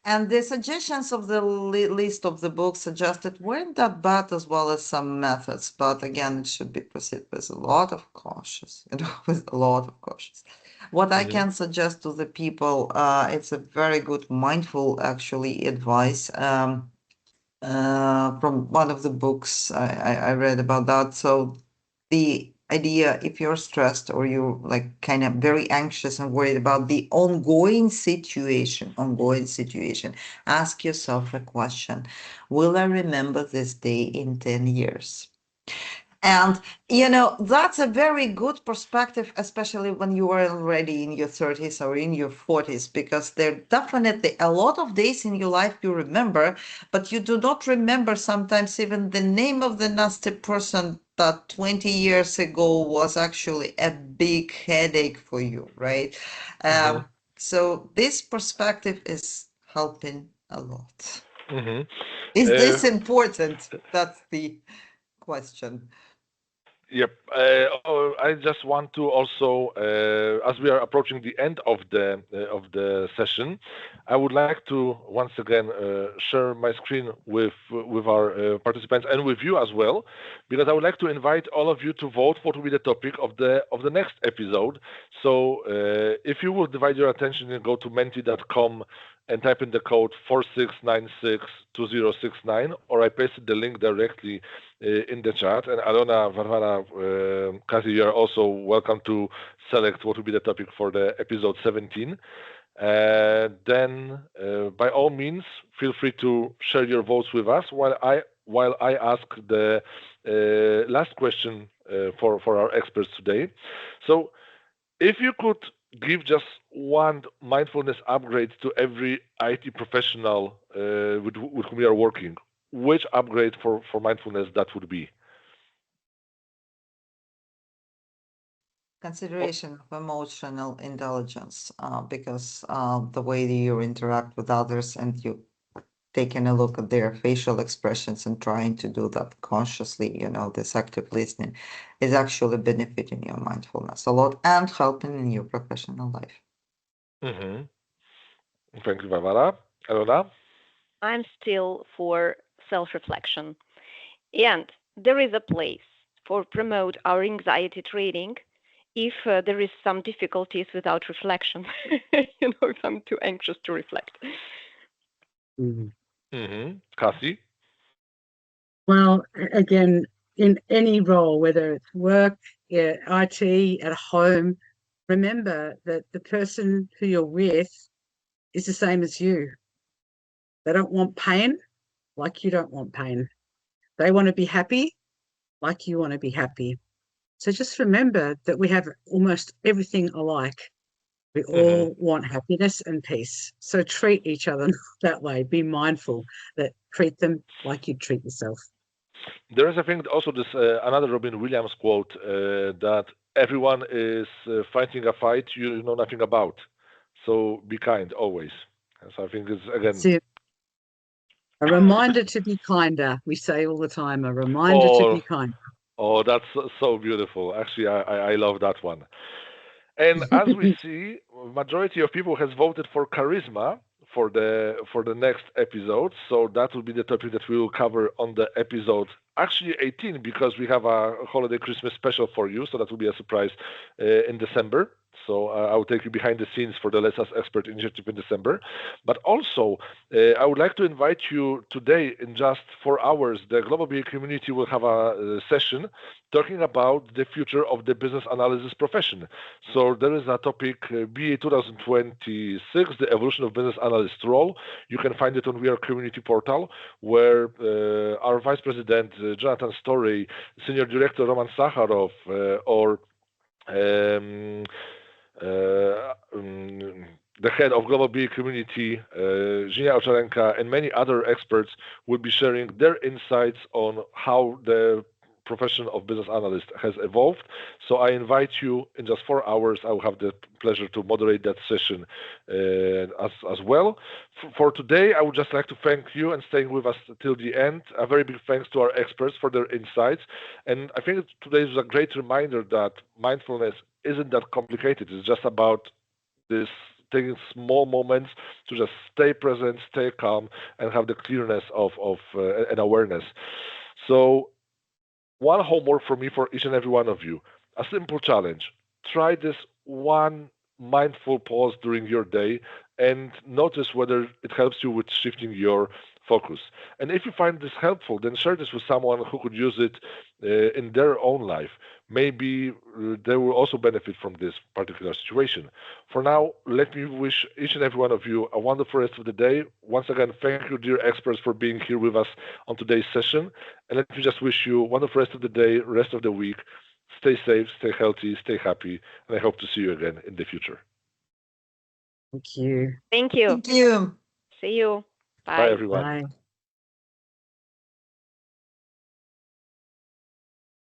D: and the suggestions of the list of the books suggested weren't that bad, as well as some methods. But again, it should be proceeded with a lot of cautious, with a lot of cautious. What I
A: Mm-hmm.
D: can suggest to the people, it's a very good mindful, actually, advice from one of the books I read about that. So the idea, if you're stressed or you're like kind of very anxious and worried about the ongoing situation, ask yourself a question. Will I remember this day in 10 years? And, that's a very good perspective, especially when you are already in your 30s or in your 40s, because there are definitely a lot of days in your life you remember, but you do not remember sometimes even the name of the nasty person that 20 years ago was actually a big headache for you, right?
A: Mm-hmm.
D: So this perspective is helping a lot.
A: Mm-hmm.
D: Is
A: Uh,
D: this important? That's the question.
A: Yep. I just want to also, as we are approaching the end of the session, I would like to once again share my screen with our participants and with you as well, because I would like to invite all of you to vote what will be the topic of the next episode. So if you will divide your attention and go to menti.com and type in the code 46962069, or I pasted the link directly in the chat. And Aliona, Varvara, Kathy, you are also welcome to select what will be the topic for the episode 17. Then, by all means, feel free to share your votes with us while I ask the last question for our experts today. So, if you could give just one mindfulness upgrade to every IT professional with whom you are working, which upgrade for mindfulness that would be?
D: Consideration of emotional intelligence, because the way that you interact with others and you taking a look at their facial expressions and trying to do that consciously, this active listening is actually benefiting your mindfulness a lot and helping in your professional life.
A: Mm-hmm. Thank you, Varvara. Aliona?
C: I'm still for self-reflection. And there is a place for promote our anxiety training if there is some difficulties without reflection. If I'm too anxious to reflect.
B: Mhm.
A: Mm-hmm. Kathy?
B: Well, again, in any role, whether it's work, yeah, IT, at home, remember that the person who you're with is the same as you. They don't want pain like you don't want pain. They want to be happy like you want to be happy. So just remember that we have almost everything alike. We
A: Mm-hmm.
B: all want happiness and peace. So treat each other that way. Be mindful that treat them like you treat yourself.
A: There is, I think, also this another Robin Williams quote that everyone is fighting a fight you know nothing about. So be kind always. So I think it's again.
B: So a reminder to be kinder. We say all the time, a reminder to
A: Oh,
B: be kind.
A: oh, that's so beautiful. Actually, I love that one. And as we see, majority of people has voted for charisma for the next episode. So that will be the topic that we will cover on the episode actually 18, because we have a holiday Christmas special for you. So that will be a surprise in December. So I will take you behind the scenes for the Let Us Expert initiative in December. But also, I would like to invite you today in just 4 hours. The Global BA community will have a session talking about the future of the business analysis profession. So there is a topic, BA 2026, the evolution of business analyst role. You can find it on We Are Community portal, where our Vice President, Jonathan Story, Senior Director Roman Sakharov, or the head of Global BA Community, Zhinia Ocharenka, and many other experts will be sharing their insights on how the profession of business analyst has evolved. So I invite you in just 4 hours. I will have the pleasure to moderate that session as well. For today, I would just like to thank you and staying with us till the end. A very big thanks to our experts for their insights. And I think today is a great reminder that mindfulness isn't that complicated. It's just about this taking small moments to just stay present, stay calm, and have the clearness of and awareness. So one homework for me, for each and every one of you, a simple challenge. Try this one mindful pause during your day and notice whether it helps you with shifting your focus. And if you find this helpful, then share this with someone who could use it in their own life. Maybe they will also benefit from this particular situation. For now, let me wish each and every one of you a wonderful rest of the day. Once again, thank you, dear experts, for being here with us on today's session. And let me just wish you a wonderful rest of the day, rest of the week. Stay safe, stay healthy, stay happy, and I hope to see you again in the future.
B: Thank you.
C: Thank you.
D: Thank you.
C: See you.
A: Bye
C: Bye.
A: everyone.
B: Bye.